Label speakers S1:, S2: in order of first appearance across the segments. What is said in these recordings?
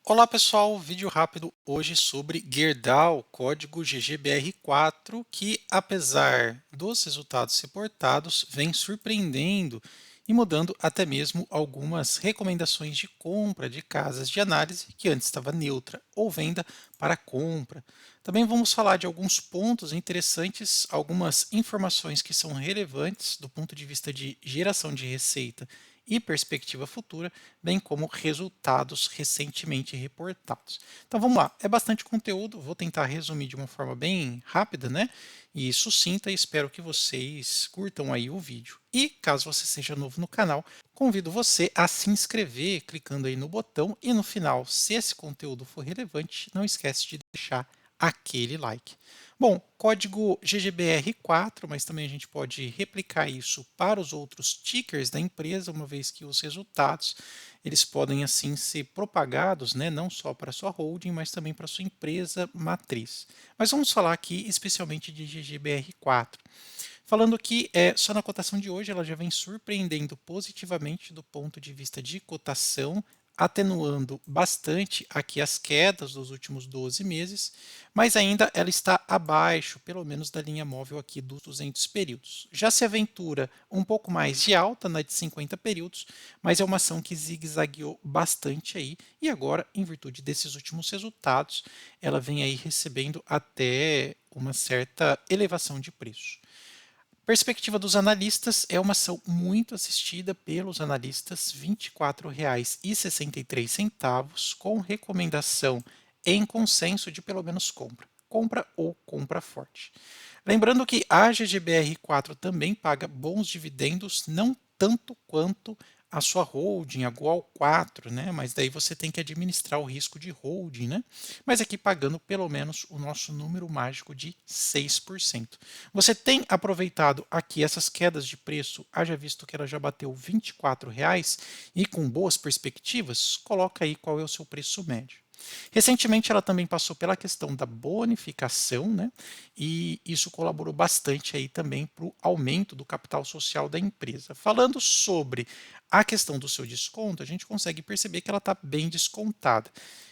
S1: Olá pessoal, vídeo rápido hoje sobre Gerdau, código GGBR4, que apesar dos resultados reportados, vem surpreendendo e mudando até mesmo algumas recomendações de compra de casas de análise que antes estava neutra ou venda para compra. Também vamos falar de alguns pontos interessantes, algumas informações que são relevantes do ponto de vista de geração de receita e perspectiva futura, bem como resultados recentemente reportados. Então vamos lá, é bastante conteúdo, vou tentar resumir de uma forma bem rápida, né? E sucinta, e espero que vocês curtam aí o vídeo. E caso você seja novo no canal, convido você a se inscrever clicando aí no botão e no final, se esse conteúdo for relevante, não esquece de deixar aquele like. Bom, código GGBR4, mas também a gente pode replicar isso para os outros tickers da empresa, uma vez que os resultados eles podem assim ser propagados, né, não só para a sua holding, mas também para a sua empresa matriz. Mas vamos falar aqui especialmente de GGBR4. Falando que só na cotação de hoje ela já vem surpreendendo positivamente do ponto de vista de cotação, atenuando bastante aqui as quedas dos últimos 12 meses, mas ainda ela está abaixo, pelo menos da linha móvel aqui dos 200 períodos. Já se aventura um pouco mais de alta na de 50 períodos, mas é uma ação que zigue-zagueou bastante aí e agora, em virtude desses últimos resultados, ela vem aí recebendo até uma certa elevação de preço. Perspectiva dos analistas é uma ação muito assistida pelos analistas, R$ 24,63, com recomendação em consenso de pelo menos compra. Compra ou compra forte. Lembrando que a GGBR4 também paga bons dividendos, não tanto quanto a sua holding, a Goal 4, né? Mas daí você tem que administrar o risco de holding, né? Mas aqui pagando pelo menos o nosso número mágico de 6%. Você tem aproveitado aqui essas quedas de preço, haja visto que ela já bateu R$ 24,00 e com boas perspectivas, coloca aí qual é o seu preço médio. Recentemente, ela também passou pela questão da bonificação, né? E isso colaborou bastante aí também para o aumento do capital social da empresa. Falando sobre a questão do seu desconto, a gente consegue perceber que ela está bem descontada.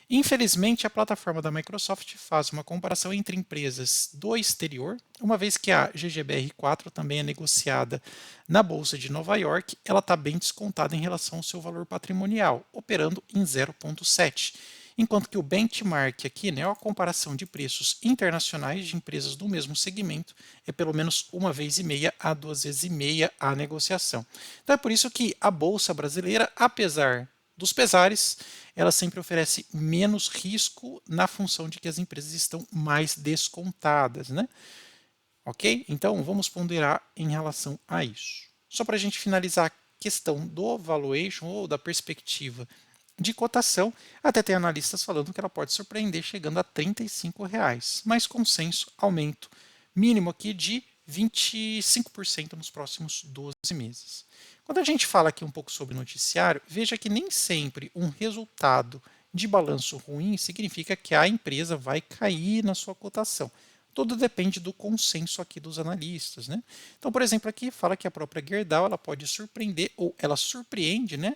S1: Infelizmente, a plataforma da Microsoft faz uma comparação entre empresas do exterior, uma vez que a GGBR4 também é negociada na Bolsa de Nova York, ela está bem descontada em relação ao seu valor patrimonial, operando em 0,7. Enquanto que o benchmark aqui, né, a comparação de preços internacionais de empresas do mesmo segmento, é pelo menos uma vez e meia a duas vezes e meia a negociação. Então é por isso que a Bolsa brasileira, apesar dos pesares, ela sempre oferece menos risco na função de que as empresas estão mais descontadas, né? Ok? Então vamos ponderar em relação a isso. Só para a gente finalizar a questão do valuation ou da perspectiva de cotação, até tem analistas falando que ela pode surpreender chegando a R$ 35,00, mas consenso aumento mínimo aqui de 25% nos próximos 12 meses. Quando a gente fala aqui um pouco sobre noticiário, veja que nem sempre um resultado de balanço ruim significa que a empresa vai cair na sua cotação. Tudo depende do consenso aqui dos analistas, né? Então, por exemplo, aqui fala que a própria Gerdau ela pode surpreender ou ela surpreende, né?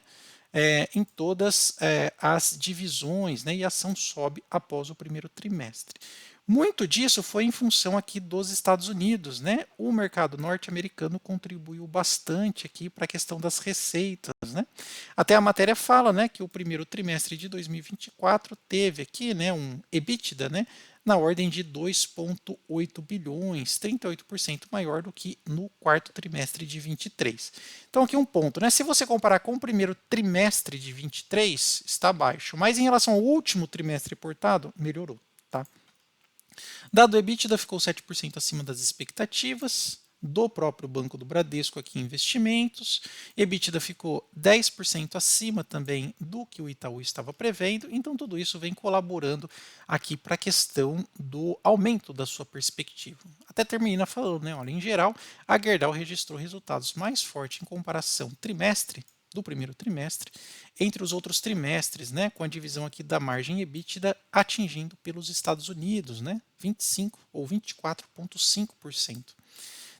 S1: Em todas as divisões, né, e a ação sobe após o primeiro trimestre. Muito disso foi em função aqui dos Estados Unidos, né? O mercado norte-americano contribuiu bastante aqui para a questão das receitas, né? Até a matéria fala, né, que o primeiro trimestre de 2024 teve aqui, né, um EBITDA, né, na ordem de 2,8 bilhões, 38% maior do que no quarto trimestre de 23. Então aqui um ponto, né? Se você comparar com o primeiro trimestre de 23, está baixo, mas em relação ao último trimestre reportado, melhorou, tá? Dado o EBITDA ficou 7% acima das expectativas do próprio Banco do Bradesco aqui em investimentos. EBITDA ficou 10% acima também do que o Itaú estava prevendo. Então tudo isso vem colaborando aqui para a questão do aumento da sua perspectiva. Até termina falando, né? Olha, em geral, a Gerdau registrou resultados mais fortes em comparação trimestre do primeiro trimestre entre os outros trimestres, né, com a divisão aqui da margem EBITDA atingindo pelos Estados Unidos, né, 25 ou 24,5%.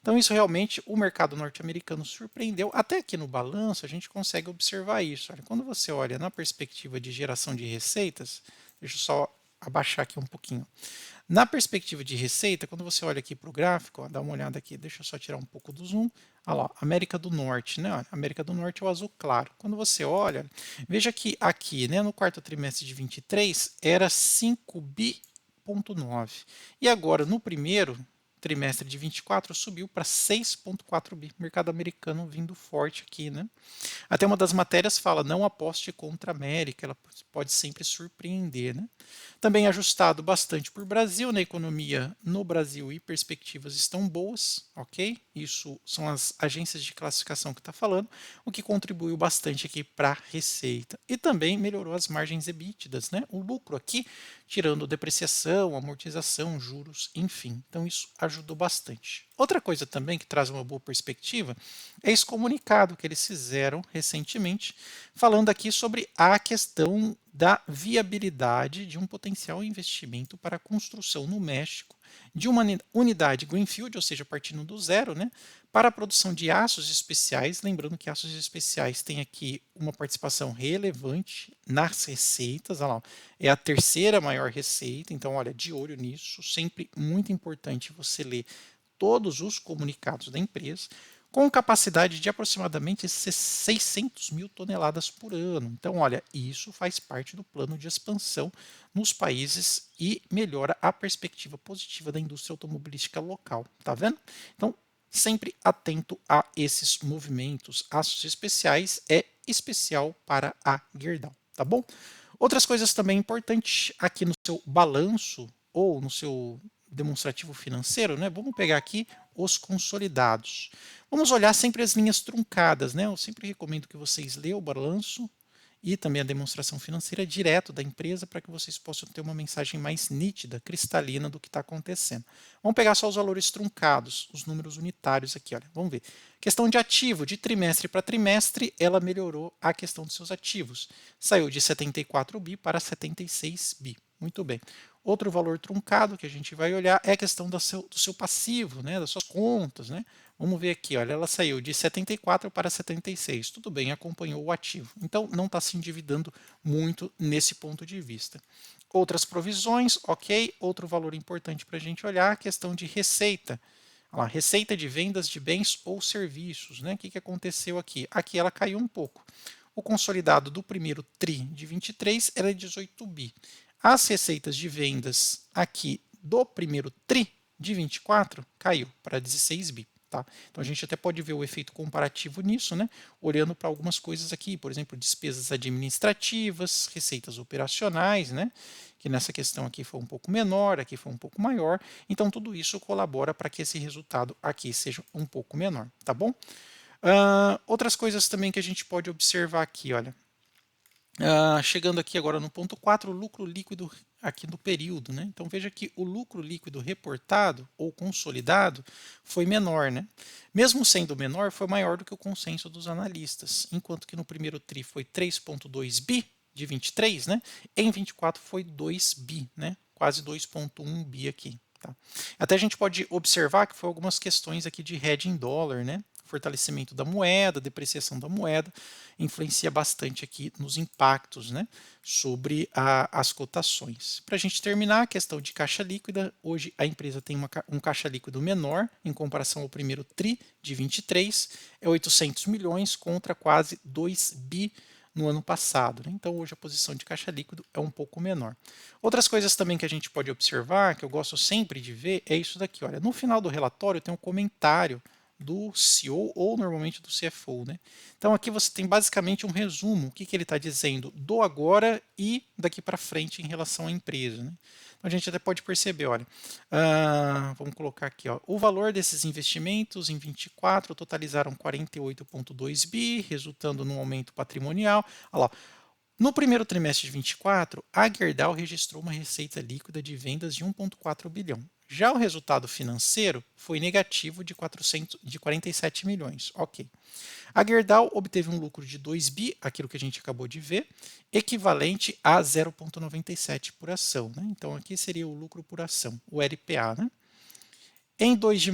S1: Então isso realmente o mercado norte-americano surpreendeu. Até aqui no balanço a gente consegue observar isso. Olha, quando você olha na perspectiva de geração de receitas, deixa eu só abaixar aqui um pouquinho. Na perspectiva de receita, quando você olha aqui para o gráfico, ó, dá uma olhada aqui, deixa eu só tirar um pouco do zoom. Olha lá, América do Norte, né? Olha, América do Norte é o azul claro. Quando você olha, veja que aqui, né, no quarto trimestre de 23, era 5 bi,9. E agora, no primeiro trimestre de 24, subiu para 6,4 bi. Mercado americano vindo forte aqui, né? Até uma das matérias fala, não aposte contra a América, ela pode sempre surpreender, né? Também ajustado bastante por Brasil, na economia no Brasil e perspectivas estão boas, ok? Isso são as agências de classificação que está falando, o que contribuiu bastante aqui para a receita. E também melhorou as margens EBITDAs, né? O lucro aqui, tirando depreciação, amortização, juros, enfim. Então isso ajudou bastante. Outra coisa também que traz uma boa perspectiva é esse comunicado que eles fizeram recentemente, falando aqui sobre a questão da viabilidade de um potencial investimento para a construção no México de uma unidade Greenfield, ou seja, partindo do zero, né, para a produção de aços especiais. Lembrando que aços especiais tem aqui uma participação relevante nas receitas. Olha lá, é a terceira maior receita, então olha, de olho nisso, sempre muito importante você ler todos os comunicados da empresa, com capacidade de aproximadamente 600 mil toneladas por ano. Então, olha, isso faz parte do plano de expansão nos países e melhora a perspectiva positiva da indústria automobilística local. Tá vendo? Então, sempre atento a esses movimentos. Aços especiais é especial para a Gerdau, tá bom? Outras coisas também importantes aqui no seu balanço ou no seu demonstrativo financeiro, né? Vamos pegar aqui os consolidados. Vamos olhar sempre as linhas truncadas, né? Eu sempre recomendo que vocês leiam o balanço e também a demonstração financeira direto da empresa para que vocês possam ter uma mensagem mais nítida, cristalina do que está acontecendo. Vamos pegar só os valores truncados, os números unitários aqui, olha. Vamos ver. Questão de ativo, de trimestre para trimestre, ela melhorou a questão dos seus ativos. Saiu de 74 bi para 76 bi. Muito bem. Outro valor truncado que a gente vai olhar é a questão do seu passivo, né, das suas contas, né? Vamos ver aqui, olha, ela saiu de 74 para 76. Tudo bem, acompanhou o ativo. Então, não está se endividando muito nesse ponto de vista. Outras provisões, ok. Outro valor importante para a gente olhar, a questão de receita. Olha lá, receita de vendas de bens ou serviços, né? O que aconteceu aqui? Aqui ela caiu um pouco. O consolidado do primeiro TRI de 23 era 18 bi. As receitas de vendas aqui do primeiro TRI de 24 caiu para 16 bi. Tá? Então a gente até pode ver o efeito comparativo nisso, né? Olhando para algumas coisas aqui, por exemplo, despesas administrativas, receitas operacionais, né? Que nessa questão aqui foi um pouco menor, aqui foi um pouco maior. Então tudo isso colabora para que esse resultado aqui seja um pouco menor, tá bom? Outras coisas também que a gente pode observar aqui, olha. Chegando aqui agora no ponto 4, o lucro líquido aqui do período, né? Então veja que o lucro líquido reportado ou consolidado foi menor, né? Mesmo sendo menor, foi maior do que o consenso dos analistas, enquanto que no primeiro TRI foi 3,2 bi de 23, né? Em 24 foi 2 bi, né? Quase 2,1 bi aqui. Tá? Até a gente pode observar que foi algumas questões aqui de hedging dólar, né? Fortalecimento da moeda, depreciação da moeda, influencia bastante aqui nos impactos, né, sobre as cotações. Para a gente terminar, a questão de caixa líquida, hoje a empresa tem um caixa líquido menor em comparação ao primeiro TRI de 23, é 800 milhões contra quase 2 bi no ano passado. Né? Então, hoje a posição de caixa líquido é um pouco menor. Outras coisas também que a gente pode observar, que eu gosto sempre de ver, é isso daqui. Olha, no final do relatório tem um comentário do CEO ou normalmente do CFO. Né? Então aqui você tem basicamente um resumo, o que ele está dizendo do agora e daqui para frente em relação à empresa. Né? Então a gente até pode perceber, olha, vamos colocar aqui, ó, o valor desses investimentos em 24 totalizaram 48,2 bi, resultando num aumento patrimonial. Olha lá, no primeiro trimestre de 24, a Gerdau registrou uma receita líquida de vendas de 1,4 bilhão. Já o resultado financeiro foi negativo de 47 milhões. Ok. A Gerdau obteve um lucro de 2 bi, aquilo que a gente acabou de ver, equivalente a 0,97 por ação. Né? Então aqui seria o lucro por ação, o LPA. Né? Em 2 de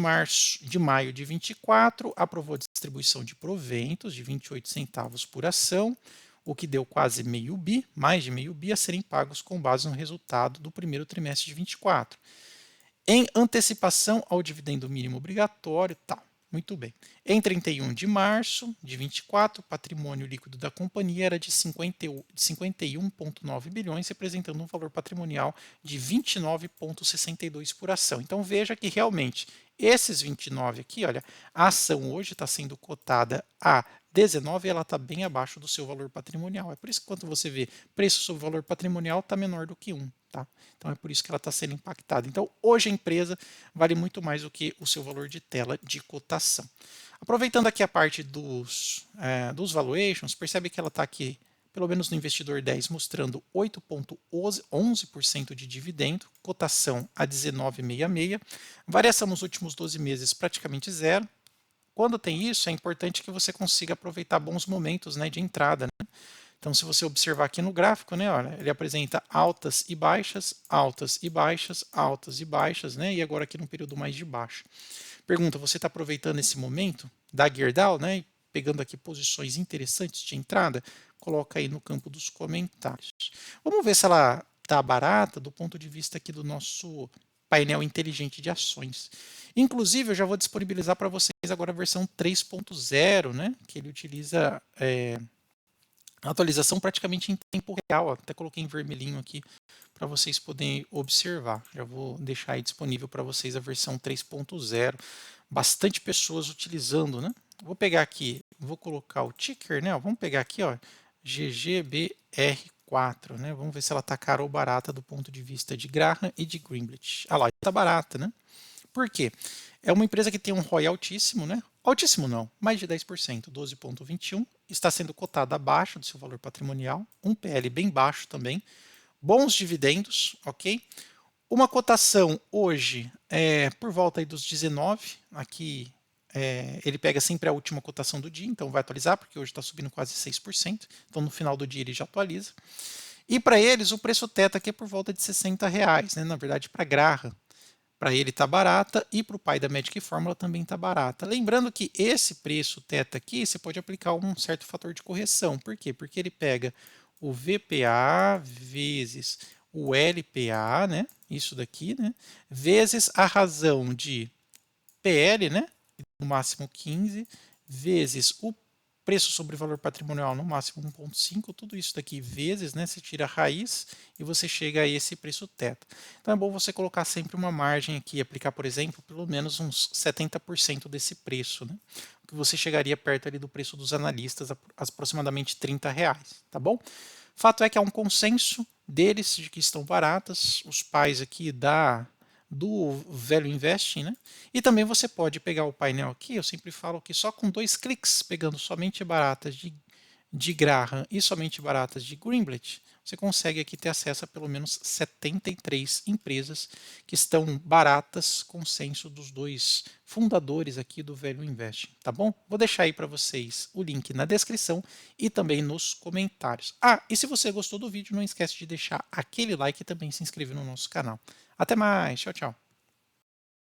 S1: maio de 24, aprovou a distribuição de proventos de 28 centavos por ação, o que deu quase meio bi, mais de meio bi, a serem pagos com base no resultado do primeiro trimestre de 24. Em antecipação ao dividendo mínimo obrigatório, tal. Muito bem. Em 31 de março de 24, o patrimônio líquido da companhia era de 51,9 bilhões, representando um valor patrimonial de 29,62 por ação. Então veja que realmente esses 29 aqui, olha, a ação hoje está sendo cotada a 19 e ela está bem abaixo do seu valor patrimonial. É por isso que quando você vê preço sobre valor patrimonial está menor do que 1. Tá? Então é por isso que ela está sendo impactada. Então hoje a empresa vale muito mais do que o seu valor de tela de cotação. Aproveitando aqui a parte dos valuations, percebe que ela está aqui, pelo menos no investidor 10, mostrando 8,11% de dividendo, cotação a 19,66, variação nos últimos 12 meses praticamente zero. Quando tem isso, é importante que você consiga aproveitar bons momentos, né, de entrada. Né? Então, se você observar aqui no gráfico, né, olha, ele apresenta altas e baixas, altas e baixas, altas e baixas, né, e agora aqui no período mais de baixo. Pergunta, você está aproveitando esse momento da Gerdau, né, e pegando aqui posições interessantes de entrada? Coloca aí no campo dos comentários. Vamos ver se ela está barata do ponto de vista aqui do nosso painel inteligente de ações. Inclusive, eu já vou disponibilizar para vocês agora a versão 3.0, né, que ele utiliza a atualização praticamente em tempo real. Até coloquei em vermelhinho aqui para vocês poderem observar. Já vou deixar aí disponível para vocês a versão 3.0. Bastante pessoas utilizando, né? Vou pegar aqui, vou colocar o ticker, né? Vamos pegar aqui, ó, GGBR4, né? Vamos ver se ela está cara ou barata do ponto de vista de Graham e de Greenblatt. Ah lá, está barata, né? Por quê? É uma empresa que tem um ROI altíssimo, né? Altíssimo não, mais de 10%, 12,21, está sendo cotada abaixo do seu valor patrimonial, um PL bem baixo também, bons dividendos, ok? Uma cotação hoje é por volta aí dos 19, aqui ele pega sempre a última cotação do dia, então vai atualizar, porque hoje está subindo quase 6%, então no final do dia ele já atualiza. E para eles o preço teto aqui é por volta de R$60, né? Na verdade para Graham. Para ele está barata e para o pai da Magic Fórmula também está barata. Lembrando que esse preço teto aqui, você pode aplicar um certo fator de correção. Por quê? Porque ele pega o VPA vezes o LPA, né? Isso daqui, né? Vezes a razão de PL, né? No máximo 15, vezes o preço sobre valor patrimonial no máximo 1,5, tudo isso daqui vezes, né? Você tira a raiz e você chega a esse preço teto. Então é bom você colocar sempre uma margem aqui, aplicar, por exemplo, pelo menos uns 70% desse preço, né? Que você chegaria perto ali do preço dos analistas, aproximadamente R$30, tá bom? Fato é que há um consenso deles de que estão baratas, os pais aqui do Value Investing, né? E também você pode pegar o painel aqui, eu sempre falo que só com 2 cliques, pegando somente baratas de Graham e somente baratas de Greenblatt, você consegue aqui ter acesso a pelo menos 73 empresas que estão baratas, consenso dos dois fundadores aqui do Value Investing, tá bom? Vou deixar aí para vocês o link na descrição e também nos comentários. Ah, e se você gostou do vídeo, não esquece de deixar aquele like e também se inscrever no nosso canal. Até mais, tchau, tchau.